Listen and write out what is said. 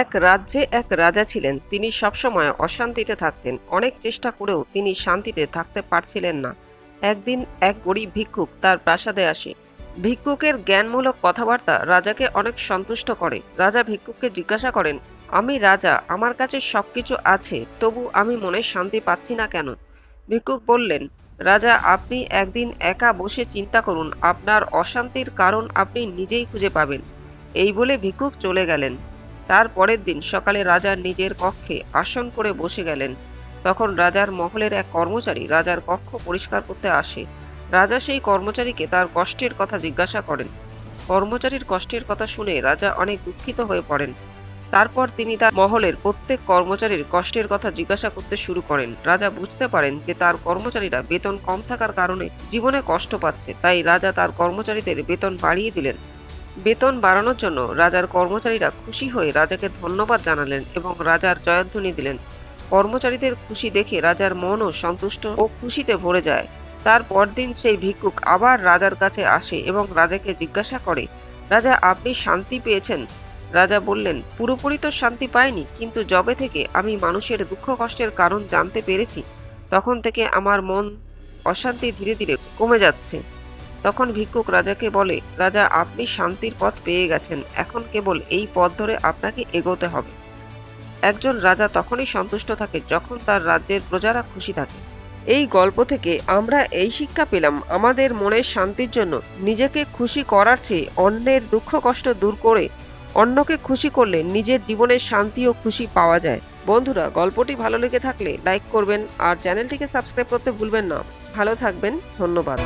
এক রাজ্যে এক রাজা ছিলেন। তিনি সবসময় অশান্তিতে থাকতেন। অনেক চেষ্টা করেও তিনি শান্তিতে থাকতে পারছিলেন না। একদিন এক গরিব ভিক্ষুক তার প্রাসাদে আসে। ভিক্ষুকের জ্ঞানমূলক কথাবার্তা রাজাকে অনেক সন্তুষ্ট করে। রাজা ভিক্ষুককে জিজ্ঞাসা করেন, আমি রাজা, আমার কাছে সবকিছু আছে, তবু আমি মনে শান্তি পাচ্ছি না কেন? ভিক্ষুক বললেন, রাজা, আপনি একদিন একা বসে চিন্তা করুন, আপনার অশান্তির কারণ আপনি নিজেই খুঁজে পাবেন। এই বলে ভিক্ষুক চলে গেলেন। তার পরের দিন সকালে রাজা নিজের কক্ষে আসন করে বসে গেলেন। তখন রাজার মহলের এক কর্মচারী রাজার কক্ষ পরিষ্কার করতে আসে। রাজা সেই কর্মচারীকে তার কষ্টের কথা জিজ্ঞাসা করেন। কর্মচারীর কষ্টের কথা শুনে রাজা অনেক দুঃখিত হয়ে পড়েন। তারপর তিনি তার মহলের প্রত্যেক কর্মচারীর কষ্টের কথা জিজ্ঞাসা করতে শুরু করেন। রাজা বুঝতে পারেন যে তার কর্মচারীরা বেতন কম থাকার কারণে জীবনে কষ্ট পাচ্ছে, তাই রাজা তার কর্মচারীদের বেতন বাড়িয়ে দিলেন। বেতন বাড়ানোর জন্য রাজার কর্মচারীরা খুশি হয়ে রাজাকে ধন্যবাদ জানালেন এবং রাজার জয়ধ্বনি দিলেন। কর্মচারীদের খুশি দেখে রাজার মনও সন্তুষ্ট ও খুশিতে ভরে যায়। তার পরদিন সেই ভিক্ষুক আবার রাজার কাছে আসে এবং রাজাকে জিজ্ঞাসা করে, রাজা, আপনি শান্তি পেয়েছেন? রাজা বললেন, পুরোপুরি তো শান্তি পাইনি, কিন্তু যবে থেকে আমি মানুষের দুঃখ কষ্টের কারণ জানতে পেরেছি, তখন থেকে আমার মন অশান্তি ধীরে ধীরে কমে যাচ্ছে। তখন ভিক্ষুক রাজাকে বলে, রাজা, আপনি শান্তির পথ পেয়ে গেছেন, এখন কেবল এই পথ ধরে আপনাকে এগোতে হবে। একজন রাজা তখনই সন্তুষ্ট থাকে যখন তার রাজ্যের প্রজারা খুশি থাকে। এই গল্প থেকে আমরা এই শিক্ষা পেলাম, আমাদের মনের শান্তির জন্য নিজেকে খুশি করার চেয়ে অন্যের দুঃখ কষ্ট দূর করে অন্যকে খুশি করলে নিজের জীবনের শান্তি ও খুশি পাওয়া যায়। বন্ধুরা, গল্পটি ভালো লেগে থাকলে লাইক করবেন আর চ্যানেলটিকে সাবস্ক্রাইব করতে ভুলবেন না। ভালো থাকবেন, ধন্যবাদ।